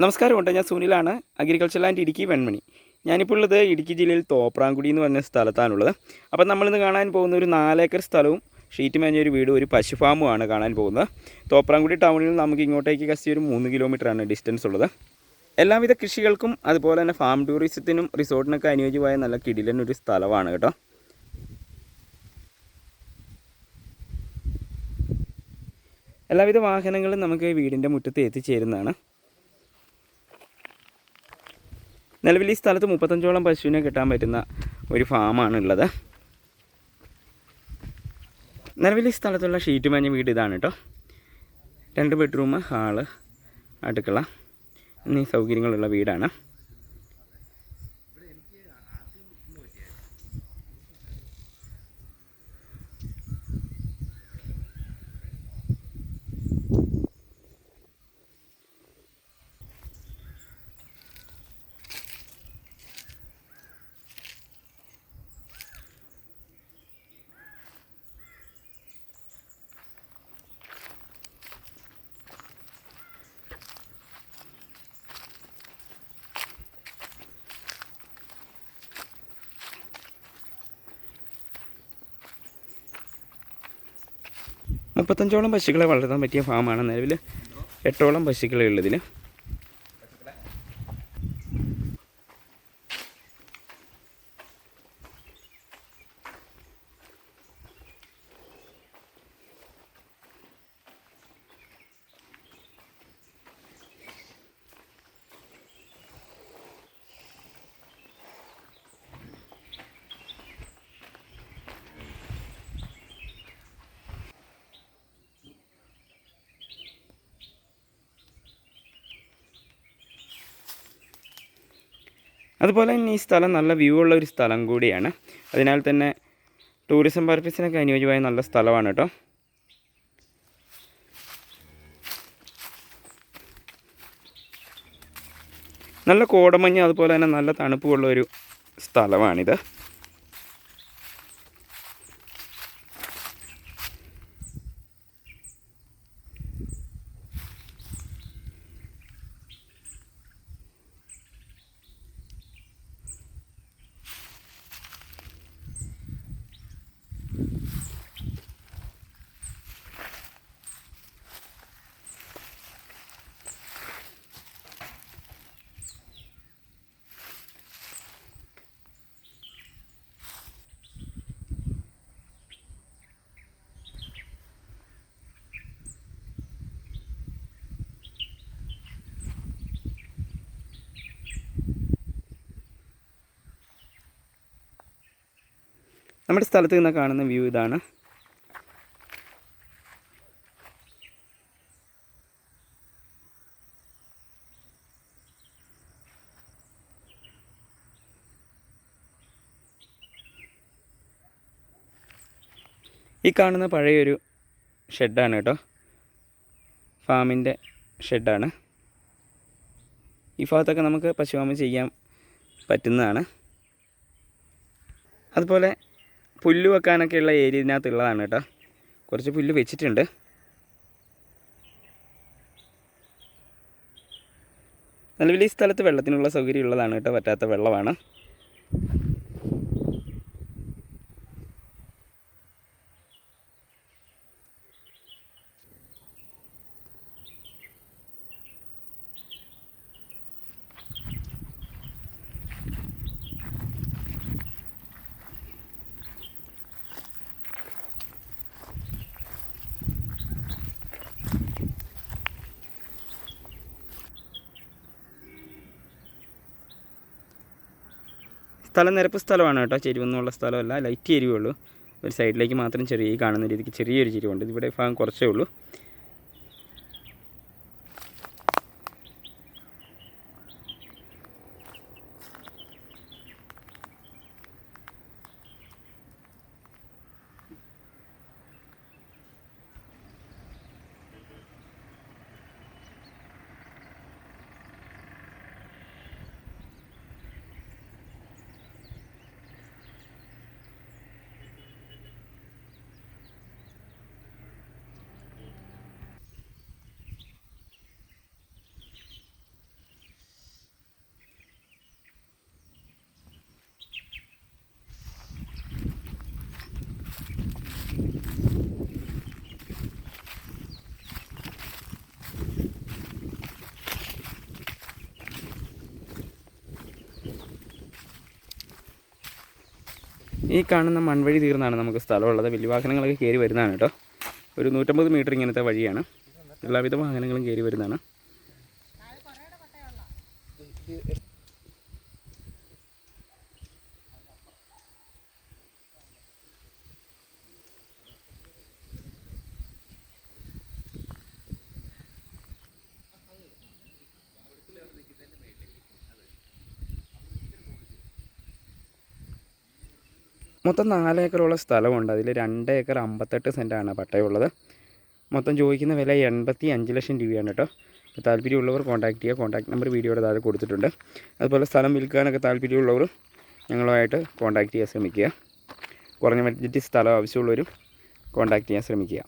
നമസ്കാരമുണ്ട്. ഞാൻ സുനിലാണ്, agriculture land Idukki Venmony. ഞാനിപ്പോൾ ഉള്ളത് ഇടുക്കി ജില്ലയിൽ തോപ്രാംകുടി എന്ന് പറഞ്ഞ സ്ഥലത്താണുള്ളത്. അപ്പം നമ്മളിന്ന് കാണാൻ പോകുന്ന ഒരു 4 ഏക്കർ സ്ഥലവും ഷീറ്റ് മേഞ്ഞൊരു വീടും ഒരു പശു ഫാമുമാണ് കാണാൻ പോകുന്നത്. തോപ്രാംകുടി ടൗണിൽ നിന്ന് നമുക്ക് ഇങ്ങോട്ടേക്ക് കഷ്ടി ഒരു 3 കിലോമീറ്ററാണ് ഡിസ്റ്റൻസ് ഉള്ളത്. എല്ലാവിധ കൃഷികൾക്കും അതുപോലെ തന്നെ ഫാം ടൂറിസത്തിനും റിസോർട്ടിനൊക്കെ അനുയോജ്യമായ നല്ല കിടിലനൊരു സ്ഥലമാണ് കേട്ടോ. എല്ലാവിധ വാഹനങ്ങളും നമുക്ക് വീടിൻ്റെ മുറ്റത്ത് എത്തിച്ചേരുന്നതാണ്. നിലവിൽ ഈ സ്ഥലത്ത് 35ഓളം പശുവിനെ കിട്ടാൻ പറ്റുന്ന ഒരു ഫാമാണ് ഉള്ളത്. നിലവിൽ ഈ സ്ഥലത്തുള്ള ഷീറ്റ് മേഞ്ഞ വീട് ഇതാണ് കേട്ടോ. 2 ബെഡ്റൂം, ഹാള്, അടുക്കള എന്നീ സൗകര്യങ്ങളുള്ള വീടാണ്. മുപ്പത്തഞ്ചോളം പശുക്കളെ വളർത്താൻ പറ്റിയ ഫാമാണ്. നിലവിൽ 8ഓളം പശുക്കളെ ഉള്ളതിൽ. അതുപോലെ തന്നെ ഈ സ്ഥലം നല്ല വ്യൂ ഉള്ള ഒരു സ്ഥലം കൂടിയാണ്. അതിനാൽ തന്നെ ടൂറിസം പർപ്പസിനൊക്കെ അനുയോജ്യമായ നല്ല സ്ഥലമാണ് കേട്ടോ. നല്ല കോടമഞ്ഞ് അതുപോലെ തന്നെ നല്ല തണുപ്പുള്ള ഒരു സ്ഥലമാണിത്. നമ്മുടെ സ്ഥലത്ത് നിന്ന് കാണുന്ന വ്യൂ ഇതാണ്. ഈ കാണുന്ന പഴയൊരു ഷെഡാണ് കേട്ടോ, ഫാമിൻ്റെ ഷെഡാണ്. ഈ ഭാഗത്തൊക്കെ നമുക്ക് പശു ഫാം ചെയ്യാൻ പറ്റുന്നതാണ്. അതുപോലെ പുല്ല് വെക്കാനൊക്കെയുള്ള ഏരിയ ഇതിനകത്തുള്ളതാണ് കേട്ടോ. കുറച്ച് പുല്ല് വെച്ചിട്ടുണ്ട്. നിലവിൽ ഈ സ്ഥലത്ത് വെള്ളത്തിനുള്ള സൗകര്യം ഉള്ളതാണ് കേട്ടോ, പറ്റാത്ത വെള്ളമാണ്. സ്ഥലം നിരപ്പ് സ്ഥലമാണ് കേട്ടോ, ചെരിവൊന്നുമുള്ള സ്ഥലമല്ല, ലൈറ്റ് ചെരിവുള്ളൂ. ഒരു സൈഡിലേക്ക് മാത്രം ചെറിയ കാണുന്ന രീതിക്ക് ചെറിയൊരു ചെരിവുണ്ട്. ഇവിടെ ഭാഗം കുറച്ചേ ഉള്ളൂ. ഈ കാണുന്ന മൺവഴി തീർന്നാണ് നമുക്ക് സ്ഥലമുള്ളത്. വലിയ വാഹനങ്ങളൊക്കെ കയറി വരുന്നതാണ് കേട്ടോ. ഒരു 150 മീറ്റർ ഇങ്ങനത്തെ വഴിയാണ്. എല്ലാവിധ വാഹനങ്ങളും കയറി വരുന്നതാണ്. മൊത്തം 4 ഏക്കറോളം സ്ഥലമുണ്ട്. അതിൽ 2 ഏക്കർ 58 സെൻറ്റാണ് പട്ടയമുള്ളത്. മൊത്തം ചോദിക്കുന്ന വില 85 ലക്ഷം രൂപയാണ് കേട്ടോ. അപ്പോൾ താല്പര്യമുള്ളവർ കോൺടാക്ട് ചെയ്യുക. കോൺടാക്ട് നമ്പർ വീഡിയോയുടെ താഴെ കൊടുത്തിട്ടുണ്ട്. അതുപോലെ സ്ഥലം വിൽക്കാനൊക്കെ താല്പര്യമുള്ളവർ ഞങ്ങളുമായിട്ട് കോൺടാക്ട് ചെയ്യാൻ ശ്രമിക്കുക. കുറഞ്ഞ ബഡ്ജറ്റ് സ്ഥലം ആവശ്യമുള്ളവരും കോൺടാക്ട് ചെയ്യാൻ ശ്രമിക്കുക.